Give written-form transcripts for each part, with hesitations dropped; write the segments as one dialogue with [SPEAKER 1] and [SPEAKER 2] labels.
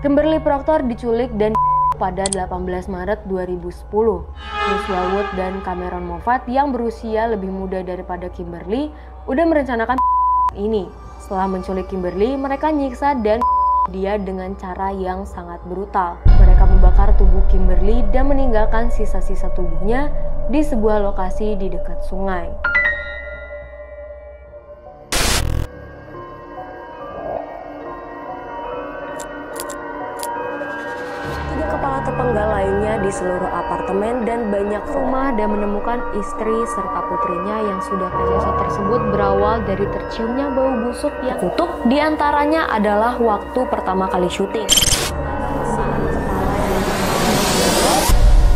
[SPEAKER 1] Kimberly Proctor diculik dan pada 18 Maret 2010. Chris Wellwood dan Cameron Moffat yang berusia lebih muda daripada Kimberly udah merencanakan ini. Setelah menculik Kimberly, mereka nyiksa dan dia dengan cara yang sangat brutal. Mereka membakar tubuh Kimberly dan meninggalkan sisa-sisa tubuhnya di sebuah lokasi di dekat sungai. Tiga kepala terpenggal lainnya di seluruh apartemen dan banyak rumah dan menemukan istri serta putrinya yang sudah tewas. Tersebut berawal dari terciumnya bau busuk yang tutup. Di antaranya adalah waktu pertama kali syuting.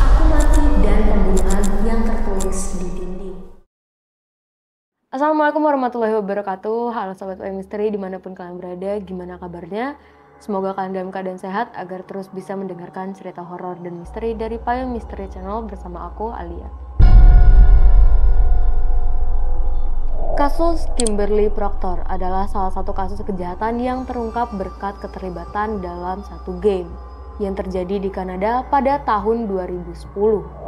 [SPEAKER 1] Aku mati dan pembunuhan yang tertulis di dinding. Assalamualaikum warahmatullahi wabarakatuh. Halo Sobat Payung Misteri dimanapun kalian berada, gimana kabarnya? Semoga kalian dalam keadaan sehat agar terus bisa mendengarkan cerita horor dan misteri dari Payung Misteri Channel bersama aku, Alia. Kasus Kimberly Proctor adalah salah satu kasus kejahatan yang terungkap berkat keterlibatan dalam satu game yang terjadi di Kanada pada tahun 2010.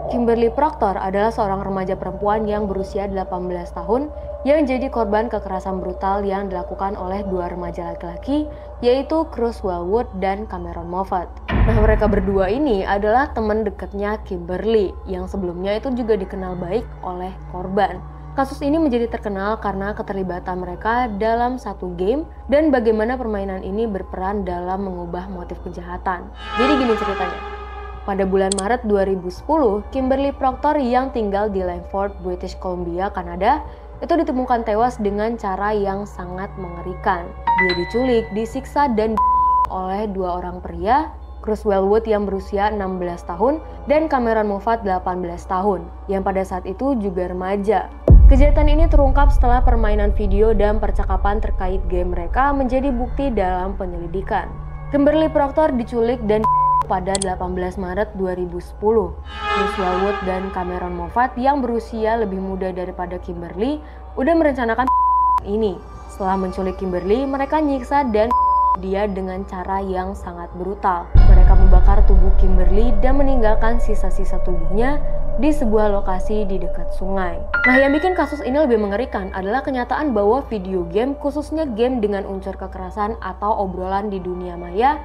[SPEAKER 1] Kimberly Proctor adalah seorang remaja perempuan yang berusia 18 tahun yang jadi korban kekerasan brutal yang dilakukan oleh dua remaja laki-laki, yaitu Chris Wellwood dan Cameron Moffat. Nah, mereka berdua ini adalah teman dekatnya Kimberly yang sebelumnya itu juga dikenal baik oleh korban. Kasus ini menjadi terkenal karena keterlibatan mereka dalam satu game dan bagaimana permainan ini berperan dalam mengubah motif kejahatan. Jadi gini ceritanya. Pada bulan Maret 2010, Kimberly Proctor yang tinggal di Langford, British Columbia, Kanada, itu ditemukan tewas dengan cara yang sangat mengerikan. Dia diculik, disiksa, dan oleh dua orang pria, Chris Wellwood yang berusia 16 tahun dan Cameron Moffat 18 tahun, yang pada saat itu juga remaja. Kejahatan ini terungkap setelah permainan video dan percakapan terkait game mereka menjadi bukti dalam penyelidikan. Kimberly Proctor diculik dan pada 18 Maret 2010. Chris Wellwood dan Cameron Moffat yang berusia lebih muda daripada Kimberly udah merencanakan ini. Setelah menculik Kimberly, mereka nyiksa dan dia dengan cara yang sangat brutal. Mereka membakar tubuh Kimberly dan meninggalkan sisa-sisa tubuhnya di sebuah lokasi di dekat sungai. Nah, yang bikin kasus ini lebih mengerikan adalah kenyataan bahwa video game, khususnya game dengan unsur kekerasan atau obrolan di dunia maya,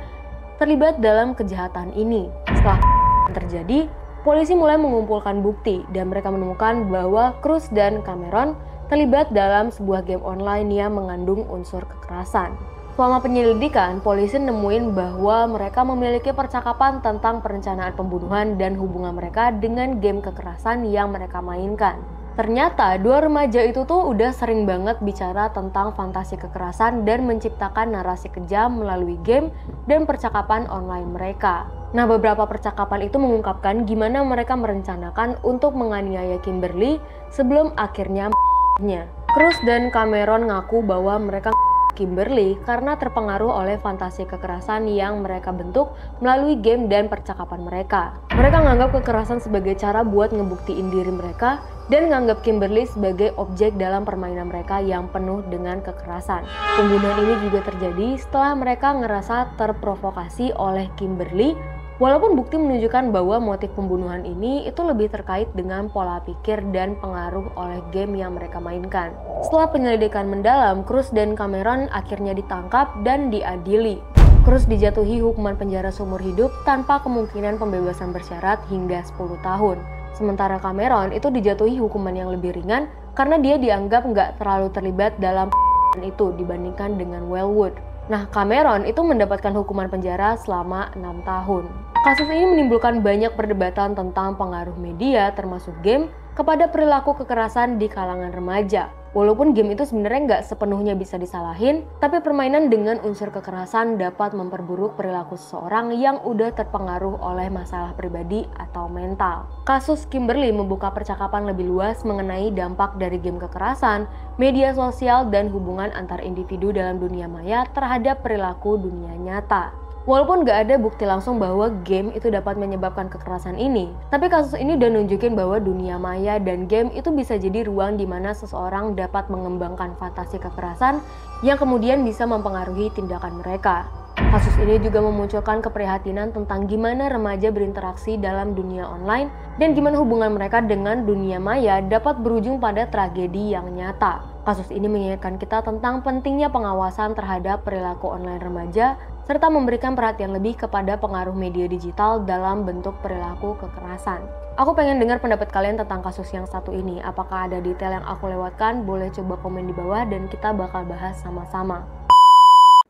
[SPEAKER 1] terlibat dalam kejahatan ini. Setelah terjadi, polisi mulai mengumpulkan bukti dan mereka menemukan bahwa Chris dan Cameron terlibat dalam sebuah game online yang mengandung unsur kekerasan. Selama penyelidikan, polisi nemuin bahwa mereka memiliki percakapan tentang perencanaan pembunuhan dan hubungan mereka dengan game kekerasan yang mereka mainkan. Ternyata dua remaja itu tuh udah sering banget bicara tentang fantasi kekerasan dan menciptakan narasi kejam melalui game dan percakapan online mereka. Nah, beberapa percakapan itu mengungkapkan gimana mereka merencanakan untuk menganiaya Kimberly sebelum akhirnya Chris dan Cameron ngaku bahwa mereka Kimberly karena terpengaruh oleh fantasi kekerasan yang mereka bentuk melalui game dan percakapan mereka. Mereka menganggap kekerasan sebagai cara buat ngebuktiin diri mereka dan menganggap Kimberly sebagai objek dalam permainan mereka yang penuh dengan kekerasan. Pembunuhan ini juga terjadi setelah mereka ngerasa terprovokasi oleh Kimberly. Walaupun bukti menunjukkan bahwa motif pembunuhan ini itu lebih terkait dengan pola pikir dan pengaruh oleh game yang mereka mainkan. Setelah penyelidikan mendalam, Chris dan Cameron akhirnya ditangkap dan diadili. Chris dijatuhi hukuman penjara seumur hidup tanpa kemungkinan pembebasan bersyarat hingga 10 tahun. Sementara Cameron itu dijatuhi hukuman yang lebih ringan karena dia dianggap nggak terlalu terlibat dalam itu dibandingkan dengan Wellwood. Nah, Cameron itu mendapatkan hukuman penjara selama 6 tahun. Kasus ini menimbulkan banyak perdebatan tentang pengaruh media termasuk game kepada perilaku kekerasan di kalangan remaja. Walaupun game itu sebenarnya nggak sepenuhnya bisa disalahin, tapi permainan dengan unsur kekerasan dapat memperburuk perilaku seseorang yang udah terpengaruh oleh masalah pribadi atau mental. Kasus Kimberly membuka percakapan lebih luas mengenai dampak dari game kekerasan, media sosial, dan hubungan antar individu dalam dunia maya terhadap perilaku dunia nyata. Walaupun gak ada bukti langsung bahwa game itu dapat menyebabkan kekerasan ini, tapi kasus ini udah nunjukin bahwa dunia maya dan game itu bisa jadi ruang di mana seseorang dapat mengembangkan fantasi kekerasan yang kemudian bisa mempengaruhi tindakan mereka. Kasus ini juga memunculkan keprihatinan tentang gimana remaja berinteraksi dalam dunia online dan gimana hubungan mereka dengan dunia maya dapat berujung pada tragedi yang nyata. Kasus ini mengingatkan kita tentang pentingnya pengawasan terhadap perilaku online remaja serta memberikan perhatian lebih kepada pengaruh media digital dalam bentuk perilaku kekerasan. Aku pengen dengar pendapat kalian tentang kasus yang satu ini. Apakah ada detail yang aku lewatkan? Boleh coba komen di bawah dan kita bakal bahas sama-sama.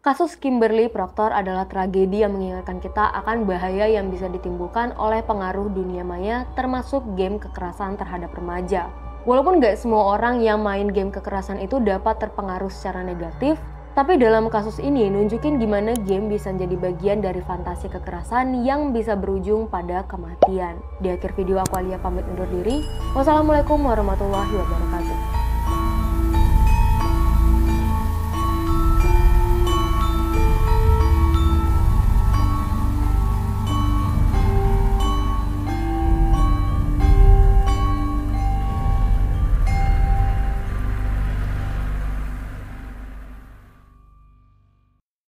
[SPEAKER 1] Kasus Kimberly Proctor adalah tragedi yang mengingatkan kita akan bahaya yang bisa ditimbulkan oleh pengaruh dunia maya termasuk game kekerasan terhadap remaja. Walaupun gak semua orang yang main game kekerasan itu dapat terpengaruh secara negatif, tapi dalam kasus ini nunjukin gimana game bisa jadi bagian dari fantasi kekerasan yang bisa berujung pada kematian. Di akhir video aku Alia pamit undur diri. Wassalamualaikum warahmatullahi wabarakatuh.